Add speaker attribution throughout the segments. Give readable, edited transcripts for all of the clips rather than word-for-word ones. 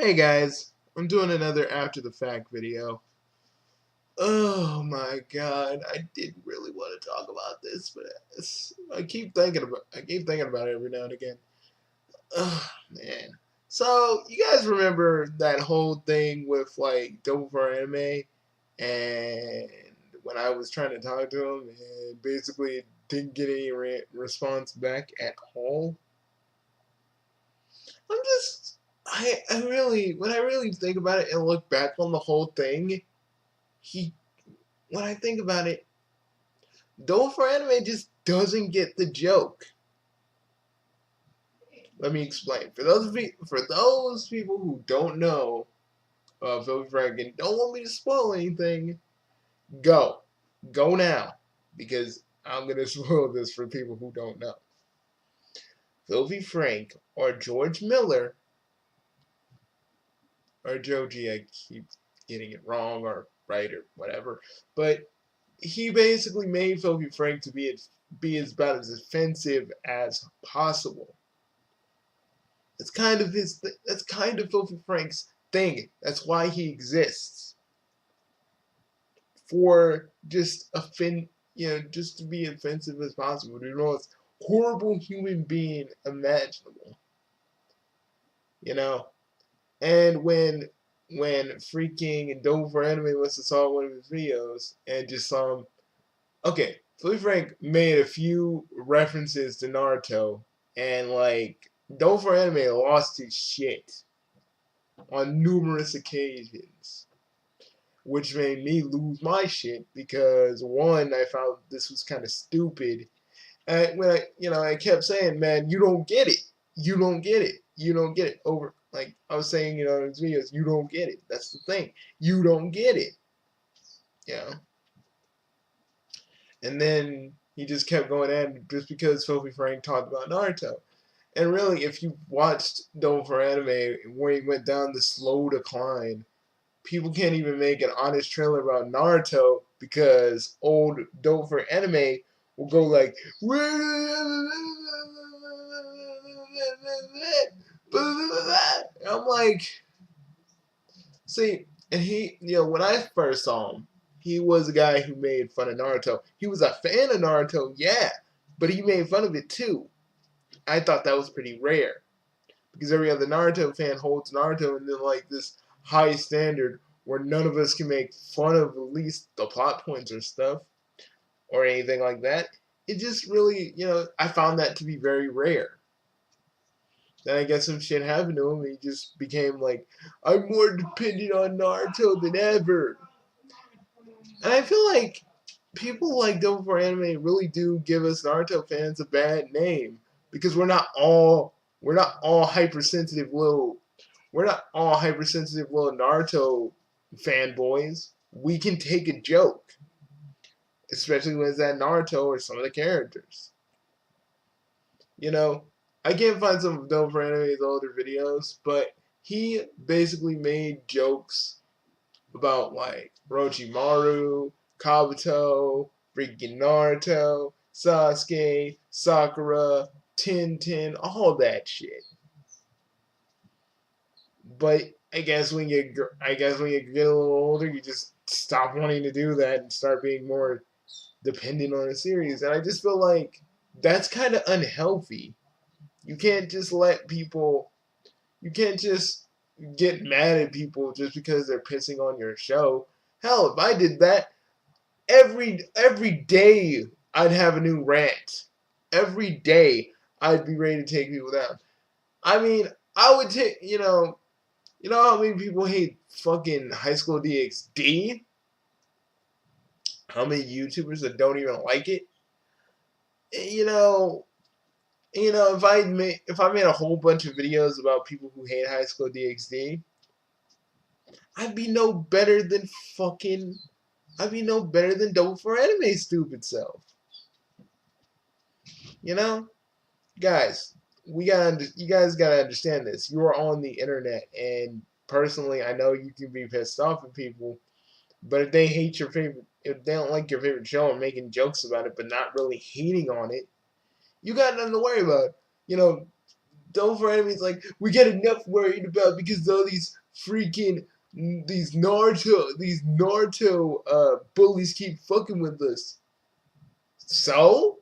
Speaker 1: Hey guys, I'm doing another after the fact video. Oh my god, I didn't really want to talk about this, but I keep thinking about it every now and again. Oh man. So you guys remember that whole thing with like double4anime and when I was trying to talk to him and basically didn't get any response back at all? I'm just I really when I really think about it and look back on the whole thing, he when I think about it, double4anime just doesn't get the joke. Let me explain. For those people who don't know Philly Frank and don't want me to spoil anything, go. Go now. Because I'm gonna spoil this for people who don't know. Filthy Frank or George Miller or Joji, I keep getting it wrong or right or whatever. But he basically made Filthy Frank to be about as offensive as possible. That's kind of Filthy Frank's thing. That's why he exists. For just just to be offensive as possible. To the most horrible human being imaginable. You know? And when freaking double4anime must have saw one of his videos and just saw him. Okay, Filthy Frank made a few references to Naruto, and like double4anime lost his shit on numerous occasions, which made me lose my shit because one, I found this was kind of stupid. And when I kept saying, man, you don't get it, you don't get it, you don't get it. Over, like I was saying, in his videos, you don't get it. That's the thing, you don't get it. Yeah. And then he just kept going at it just because Filthy Frank talked about Naruto. And really, if you watched double4anime where he went down the slow decline, people can't even make an honest trailer about Naruto because old double4anime will go like, and I'm like, see, and when I first saw him, he was a guy who made fun of Naruto. He was a fan of Naruto, yeah, but he made fun of it too. I thought that was pretty rare because every other Naruto fan holds Naruto and then like this high standard where none of us can make fun of at least the plot points or stuff or anything like that. It just really, I found that to be very rare. Then I guess some shit happened to him and he just became like, I'm more dependent on Naruto than ever. And I feel like people like double4anime really do give us Naruto fans a bad name because we're not all hypersensitive little Naruto fanboys. We can take a joke, especially when it's at Naruto or some of the characters. You know, I can't find some of double4anime's older videos, but he basically made jokes about like Orochimaru, Kabuto, freaking Naruto, Sasuke, Sakura, Tintin, all that shit. But I guess when you get a little older, you just stop wanting to do that and start being more dependent on a series. And I just feel like that's kind of unhealthy. You can't just let people. You can't just get mad at people just because they're pissing on your show. Hell, if I did that, every day I'd have a new rant. Every day I'd be ready to take people down. I mean, I would take how many people hate fucking High School DxD? How many YouTubers that don't even like it? You know, if I made a whole bunch of videos about people who hate High School DxD, I'd be no better than fucking I'd be no better than double4anime's stupid self. You know? Guys, you guys gotta understand this. You are on the internet, and personally, I know you can be pissed off at people, but if they don't like your favorite show and making jokes about it, but not really hating on it, you got nothing to worry about. You know, double4anime's like, we get enough worried about because all these freaking these Naruto bullies keep fucking with us. So?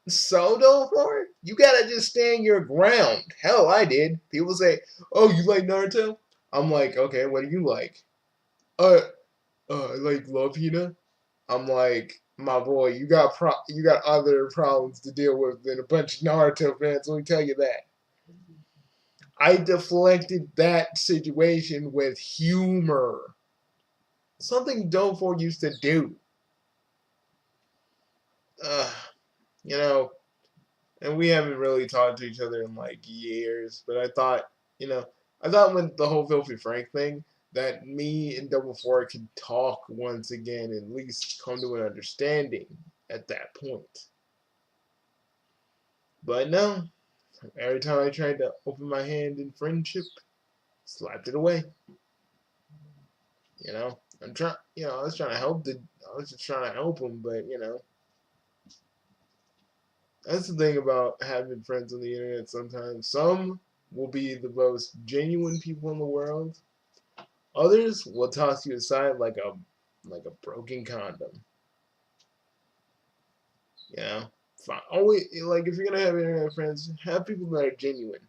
Speaker 1: So, double4, you gotta just stand your ground. Hell, I did. People say, oh, you like Naruto? I'm like, okay, what do you like? Uh, I like Love Hina. I'm like, my boy, you got other problems to deal with than a bunch of Naruto fans. Let me tell you that. I deflected that situation with humor. Something double4 used to do. Uh, you know, and we haven't really talked to each other in like years. But I thought with the whole Filthy Frank thing that me and double4 could talk once again and at least come to an understanding at that point. But no, every time I tried to open my hand in friendship, slapped it away. I'm trying. I was trying to help I was just trying to help him, but that's the thing about having friends on the internet. Sometimes some will be the most genuine people in the world. Others will toss you aside like a broken condom. You know, fine. Always like if you're gonna have internet friends, have people that are genuine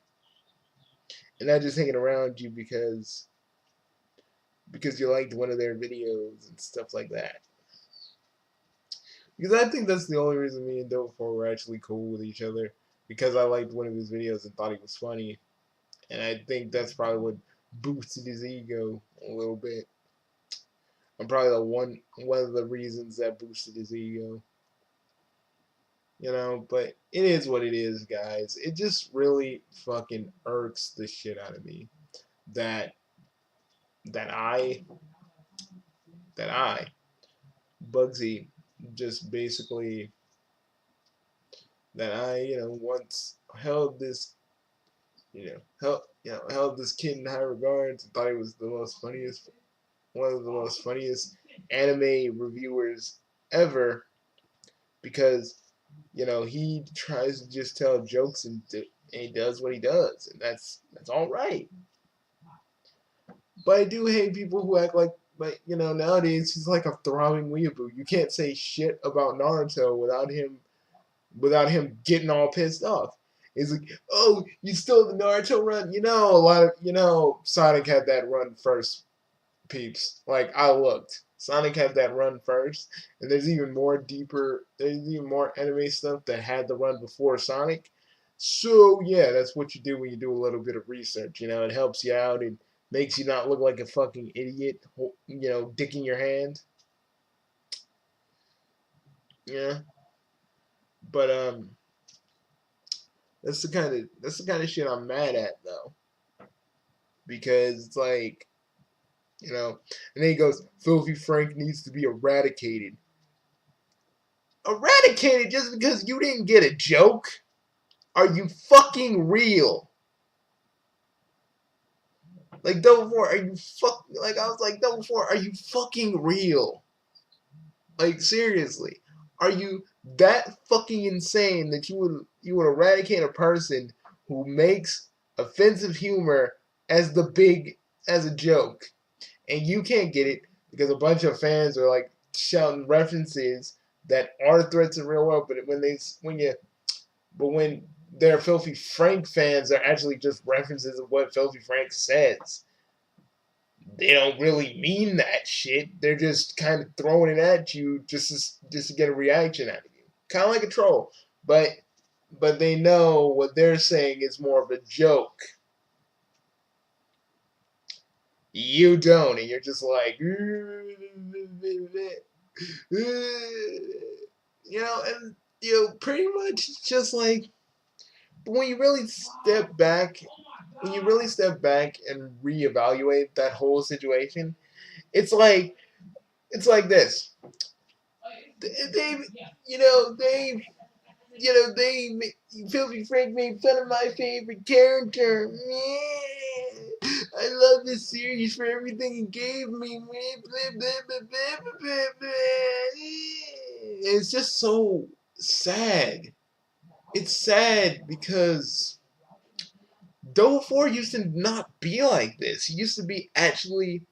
Speaker 1: and not just hanging around you because you liked one of their videos and stuff like that. Because I think that's the only reason me and double4 were actually cool with each other, because I liked one of his videos and thought he was funny, and I think that's probably what boosted his ego a little bit. I'm probably the one of the reasons that boosted his ego. But it is what it is, guys. It just really fucking irks the shit out of me that that I that I Bugsy just basically that I once held this held this kid in high regards and thought he was the most funniest one of the most funniest anime reviewers ever, because he tries to just tell jokes and he does what he does, and that's all right. But I do hate people who act like, nowadays he's like a throbbing weeaboo. You can't say shit about Naruto without him getting all pissed off. He's like, oh, you stole the Naruto run. Sonic had that run first, peeps. Like, I looked. Sonic had that run first, and there's even more anime stuff that had the run before Sonic. So yeah, that's what you do when you do a little bit of research. It helps you out and makes you not look like a fucking idiot. Dick in your hand. Yeah, but that's the kind of shit I'm mad at though, because it's like, and then he goes, Filthy Frank needs to be eradicated. Eradicated just because you didn't get a joke? Are you fucking real? Like, double4, are you like, I was like, double4, are you fucking real? Like, seriously, are you that fucking insane that you would eradicate a person who makes offensive humor as a joke, and you can't get it because a bunch of fans are like shouting references that are threats in real world, but when their Filthy Frank fans are actually just references of what Filthy Frank says. They don't really mean that shit. They're just kind of throwing it at you just to get a reaction out of you. Kind of like a troll. But they know what they're saying is more of a joke. You don't, and you're just like, and pretty much just like, when you really step back, and reevaluate that whole situation, it's like this. They, they Filthy Frank made fun of my favorite character. I love this series for everything it gave me. It's just so sad. It's sad because double4 used to not be like this. He used to be actually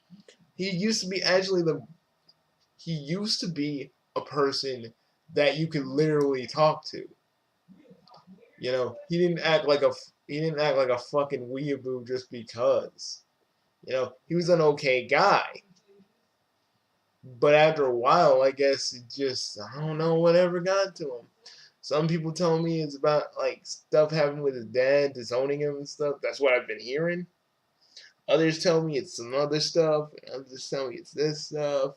Speaker 1: a person that you could literally talk to. You know, he didn't act like a fucking weeaboo just because. You know, he was an okay guy. But after a while, I guess it just, I don't know whatever got to him. Some people tell me it's about like stuff happened with his dad disowning him and stuff. That's what I've been hearing. Others tell me it's some other stuff. Others tell me it's this stuff.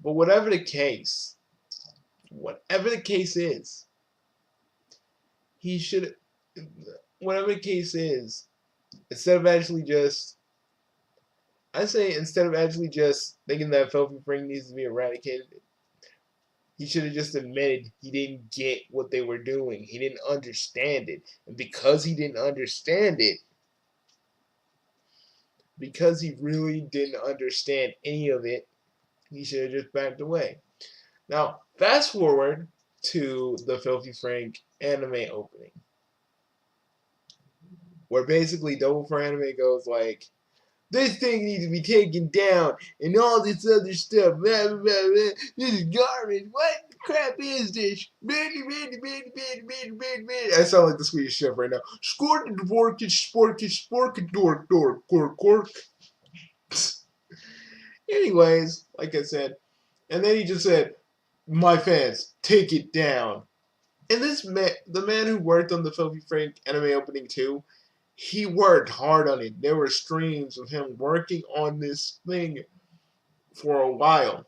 Speaker 1: But whatever the case is, he should, whatever the case is, instead of actually just, I say instead of actually just thinking that Filthy Frank needs to be eradicated, he should have just admitted he didn't get what they were doing. He didn't understand it. And because he didn't understand it, because he really didn't understand any of it, he should have just backed away. Now, fast forward to the Filthy Frank anime opening, where basically double4anime goes like, this thing needs to be taken down, and all this other stuff. Blah, blah, blah, blah. This is garbage. What crap is this? I sound like the Swedish chef right now. Skork, dvorkish, sporkish, spork, dork, dork, cork, cork. Anyways, like I said, and then he just said, my fans, take it down. And this man, the man who worked on the Filthy Frank anime opening too, he worked hard on it. There were streams of him working on this thing for a while.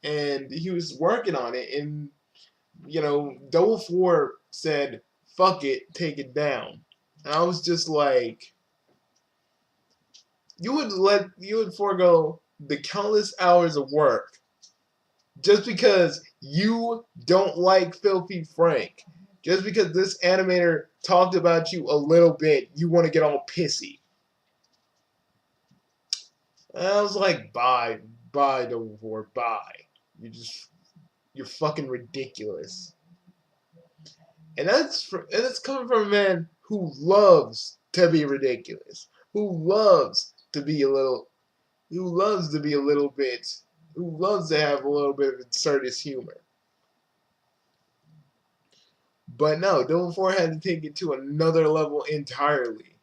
Speaker 1: And he was working on it, and, you know, double4 said, fuck it, take it down. And I was just like, you would forego the countless hours of work just because you don't like Filthy Frank. Just because this animator talked about you a little bit, you want to get all pissy. And I was like, bye, double4, bye. You're fucking ridiculous. And that's coming from a man who loves to be ridiculous, who loves to be a little bit, who loves to have a little bit of absurdist humor. But no, double4 had to take it to another level entirely.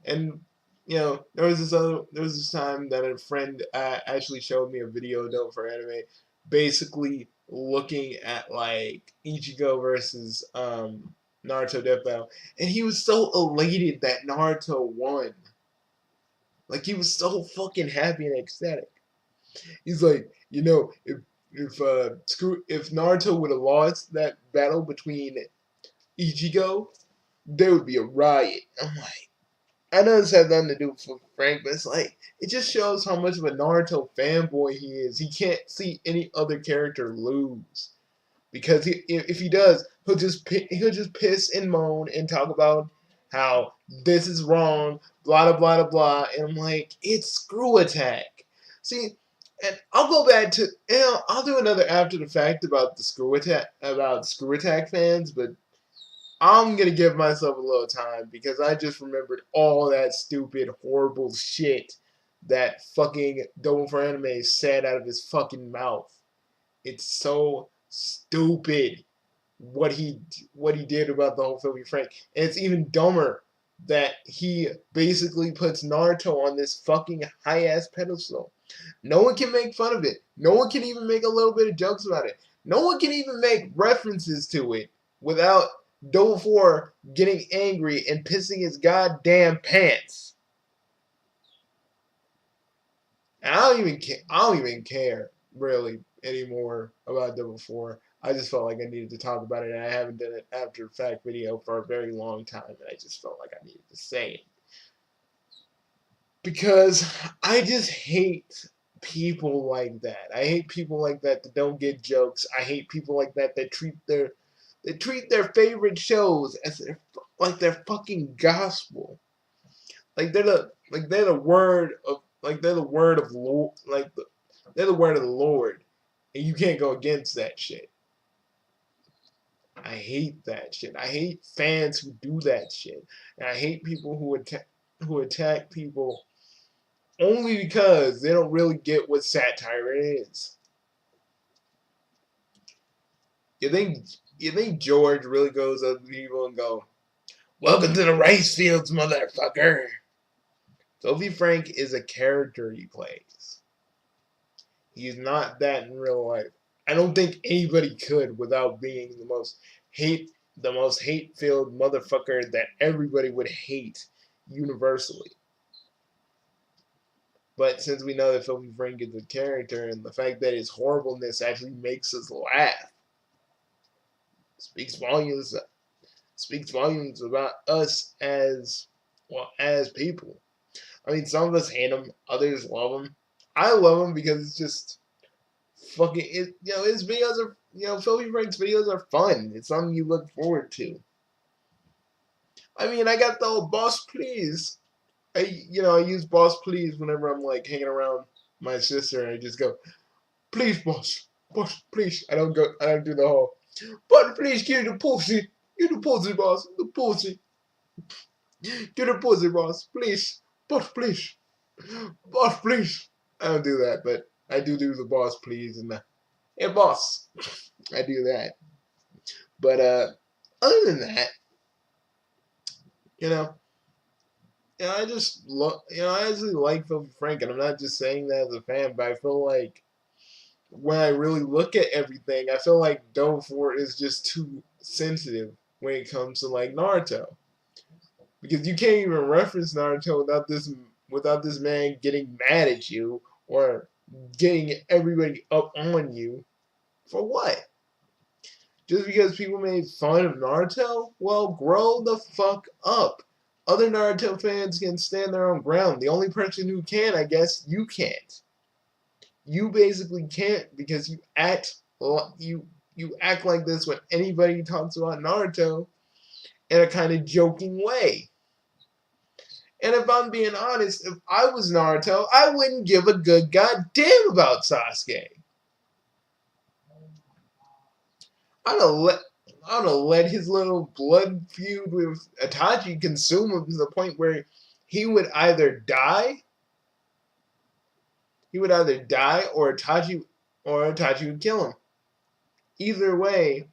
Speaker 1: And you know, there was this time that a friend actually showed me a video of double4anime, basically looking at like Ichigo versus Naruto Death Battle, and he was so elated that Naruto won. Like he was so fucking happy and ecstatic. He's like, you know, if Naruto would have lost that battle between Ichigo, there would be a riot. I'm like, I know this has nothing to do with Frank, but it's like, it just shows how much of a Naruto fanboy he is. He can't see any other character lose. Because if he does, he'll just piss and moan and talk about how this is wrong, blah, blah, blah, blah. And I'm like, it's Screw Attack. See, and I'll go back to, I'll do another after the fact about Screw Attack fans, but I'm gonna give myself a little time because I just remembered all that stupid, horrible shit that fucking double4anime said out of his fucking mouth. It's so stupid what he did about the whole Filthy Frank, and it's even dumber that he basically puts Naruto on this fucking high ass pedestal. No one can make fun of it. No one can even make a little bit of jokes about it. No one can even make references to it without double4 getting angry and pissing his goddamn pants. And I don't even care really anymore about double4. I just felt like I needed to talk about it, and I haven't done it after fact video for a very long time, and I just felt like I needed to say it. Because I just hate people like that. I hate people like that don't get jokes. I hate people like that treat their favorite shows as their fucking gospel. They're the word of Lord, they're the word of the Lord, and you can't go against that shit. I hate that shit. I hate fans who do that shit. And I hate people who attack people only because they don't really get what satire is. You think George really goes up to people and go, "Welcome to the rice fields, motherfucker"? Sophie Frank is a character he plays. He's not that in real life. I don't think anybody could without being the most hate-filled motherfucker that everybody would hate universally. But since we know that Sophie Frank is a character, and the fact that his horribleness actually makes us laugh, speaks volumes. Speaks volumes about us as people. I mean, some of us hate him, others love him. I love him because it's just fucking. His videos are Sophie Frank's videos are fun. It's something you look forward to. I mean, I got the old boss please. I use boss please whenever I'm like hanging around my sister, and I just go, please boss please. I don't do the whole, but please give the pussy, boss, the pussy, give the pussy, boss, please, boss please, boss please. I don't do that, but I do the boss please and the, hey boss, I do that. But other than that, you know. I just I actually like Phil Frank, and I'm not just saying that as a fan, but I feel like when I really look at everything, I feel like double4 is just too sensitive when it comes to like Naruto, because you can't even reference Naruto without this man getting mad at you or getting everybody up on you for what? Just because people made fun of Naruto? Well, grow the fuck up. Other Naruto fans can stand their own ground. The only person who can, I guess, you can't. You basically can't because you act like this when anybody talks about Naruto in a kind of joking way. And if I'm being honest, if I was Naruto, I wouldn't give a good goddamn about Sasuke. I'd have let his little blood feud with Itachi consume him to the point where he would either die. Or Itachi would kill him. Either way.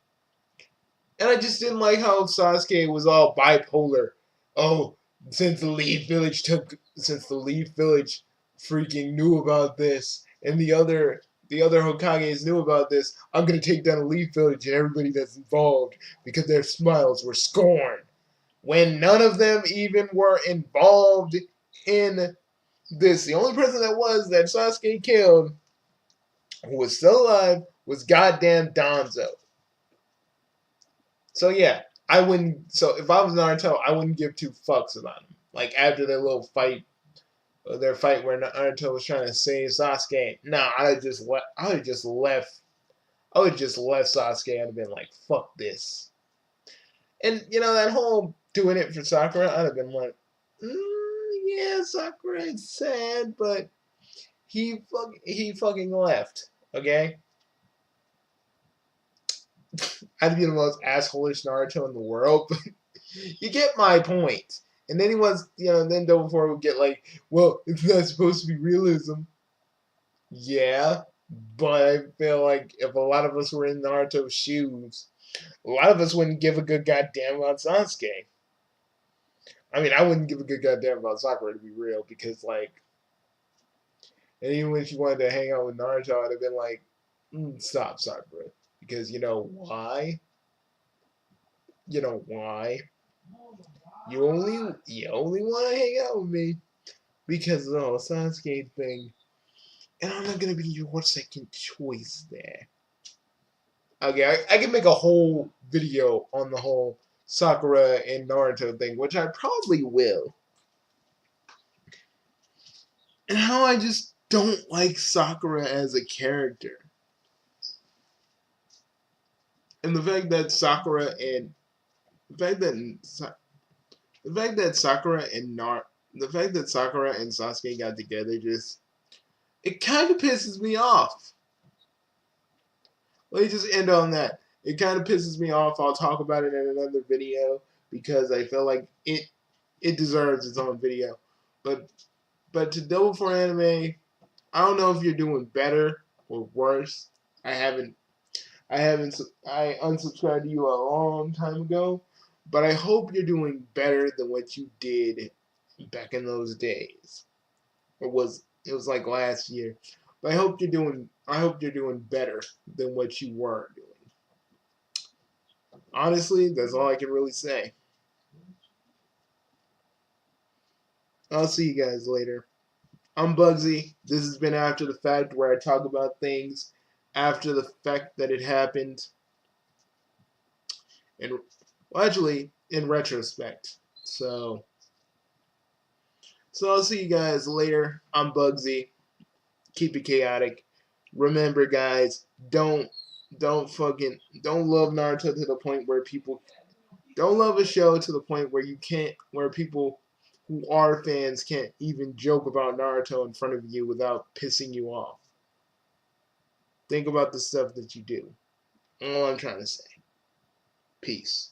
Speaker 1: And I just didn't like how Sasuke was all bipolar. Oh, since the Leaf Village freaking knew about this, and the other Hokages knew about this, I'm gonna take down the Leaf Village and everybody that's involved because their smiles were scorned. When none of them even were involved in this. The only person that Sasuke killed, who was still alive, was goddamn Danzo. So yeah, I wouldn't. So if I was Naruto, I wouldn't give two fucks about him. Like after their little fight, their fight where Naruto was trying to save Sasuke. Nah, I would have just left Sasuke. I'd have been like, fuck this. And that whole doing it for Sakura, I'd have been like, yeah, Sakura is sad, but he fucking left. Okay. I'd be the most assholish Naruto in the world, but you get my point. And then then double4 would get like, well, it's not supposed to be realism. Yeah, but I feel like if a lot of us were in Naruto's shoes, a lot of us wouldn't give a good goddamn about Sasuke. I mean, I wouldn't give a good goddamn about Sakura, to be real, because like, and even when she wanted to hang out with Naruto, I'd have been like, stop, Sakura. Because you know why? You know why? You only want to hang out with me because of the whole Sasuke thing. And I'm not going to be your second choice there. Okay, I can make a whole video on the whole Sakura and Naruto thing, which I probably will. And how I just don't like Sakura as a character. And the fact that Sakura and Sasuke got together it kind of pisses me off. Let me just end on that. It kind of pisses me off. I'll talk about it in another video because I feel like it deserves its own video. But to double4anime, I don't know if you're doing better or worse. I haven't I unsubscribed to you a long time ago, but I hope you're doing better than what you did back in those days. It was like last year. But I hope you're doing better than what you were doing. Honestly, that's all I can really say. I'll see you guys later. I'm Bugsy. This has been After the Fact, where I talk about things after the fact that it happened. And well, actually, in retrospect. So I'll see you guys later. I'm Bugsy. Keep it chaotic. Remember, guys, don't love Naruto to the point where people don't love a show to the point where where people who are fans can't even joke about Naruto in front of you without pissing you off. Think about the stuff that you do. All I'm trying to say. Peace.